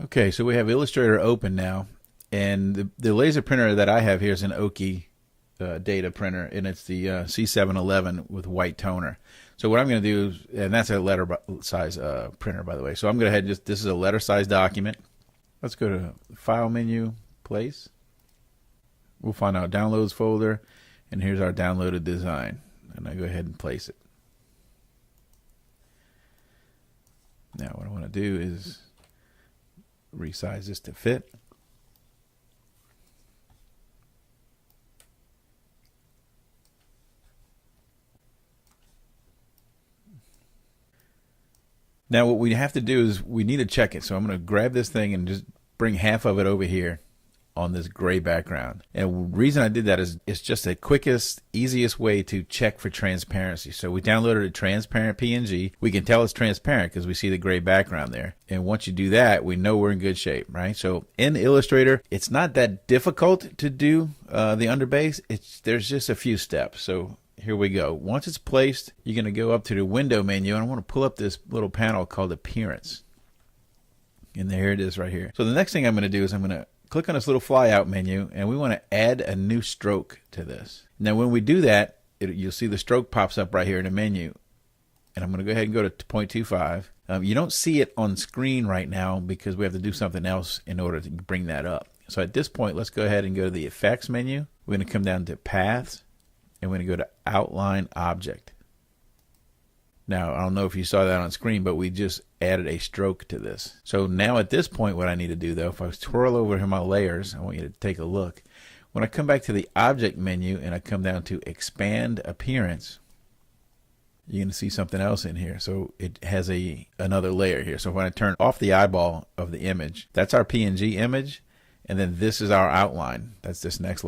Okay, so we have Illustrator open now, and the laser printer that I have here is an Oki data printer, and it's the C711 with white toner. So what I'm going to do is, and that's a letter size printer, by the way. So I'm going to head this is a letter size document. Let's go to File menu, Place. We'll find our Downloads folder, and here's our downloaded design. And I go ahead and place it. Now what I want to do is resize this to fit. Now what we have to do is we need to check it. So I'm going to grab this thing and just bring half of it over here on this gray background. And the reason I did that is it's just the quickest, easiest way to check for transparency. So we downloaded a transparent PNG. We can tell it's transparent because we see the gray background there. And once you do that, we know we're in good shape, right? So in Illustrator, it's not that difficult to do the underbase. There's just a few steps. So here we go. Once it's placed, you're going to go up to the window menu, and I want to pull up this little panel called Appearance. And there it is right here. So the next thing I'm going to do is I'm going to click on this little flyout menu, and we want to add a new stroke to this. Now when we do that, you'll see the stroke pops up right here in the menu. And I'm going to go ahead and go to 0.25. You don't see it on screen right now because we have to do something else in order to bring that up. So at this point, let's go ahead and go to the Effects menu. We're going to come down to Paths, and we're going to go to Outline Object. Now, I don't know if you saw that on screen, but we just added a stroke to this. So now at this point, what I need to do, though, if I twirl over here my layers, I want you to take a look. When I come back to the Object menu and I come down to Expand Appearance, you're going to see something else in here. So it has another layer here. So when I turn off the eyeball of the image, that's our PNG image, and then this is our outline. That's this next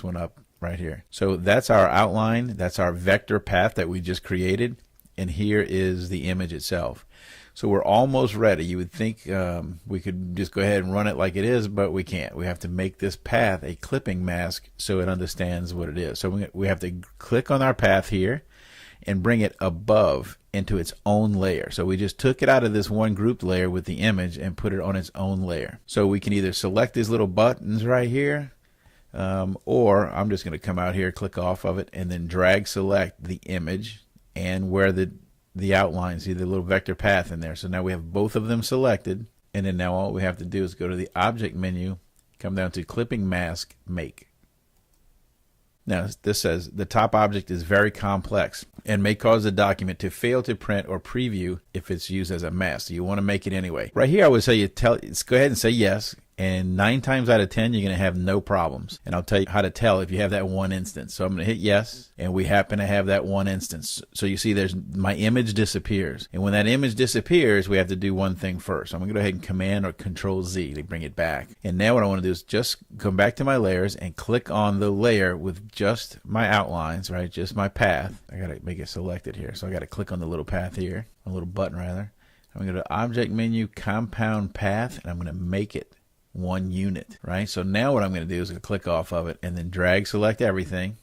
one up right here. So that's our outline. That's our vector path that we just created. And here is the image itself. So we're almost ready. You would think we could just go ahead and run it like it is, but we can't. We have to make this path a clipping mask so it understands what it is. So we have to click on our path here and bring it above into its own layer. So we just took it out of this one grouped layer with the image and put it on its own layer. So we can either select these little buttons right here, or I'm just going to come out here, click off of it, and then drag select the image and where the outline, see the little vector path in there. So now we have both of them selected, and then now all we have to do is go to the Object menu, come down to Clipping Mask, Make. Now this says the top object is very complex and may cause the document to fail to print or preview if it's used as a mask. So you want to make it anyway. Right here I would say go ahead and say yes, and 9 times out of 10 you're going to have no problems. And I'll tell you how to tell if you have that one instance. So I'm going to hit yes, and we happen to have that one instance. So you see my image disappears. And when that image disappears, we have to do one thing first. I'm going to go ahead and Command or Control Z to bring it back. And now what I want to do is just come back to my layers and click on the layer with just my outlines, right? Just my path. I got to make it selected here. So I got to click on the little path here, a little button rather. I'm going to go to Object menu, Compound Path, and I'm going to make it 1 unit, right? So now what I'm going to do is click off of it and then drag select everything,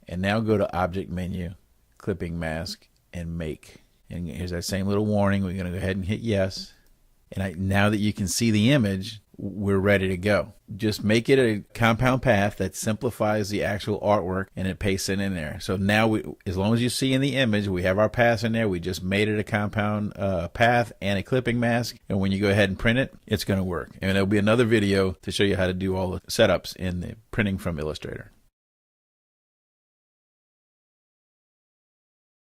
and now go to Object menu, Clipping Mask, and Make. And here's that same little warning. We're going to go ahead and hit yes. And now that you can see the image, we're ready to go. Just make it a compound path that simplifies the actual artwork, and it pastes it in there. So now as long as you see in the image, we have our paths in there. We just made it a compound path and a clipping mask. And when you go ahead and print it, it's going to work. And there'll be another video to show you how to do all the setups in the printing from Illustrator.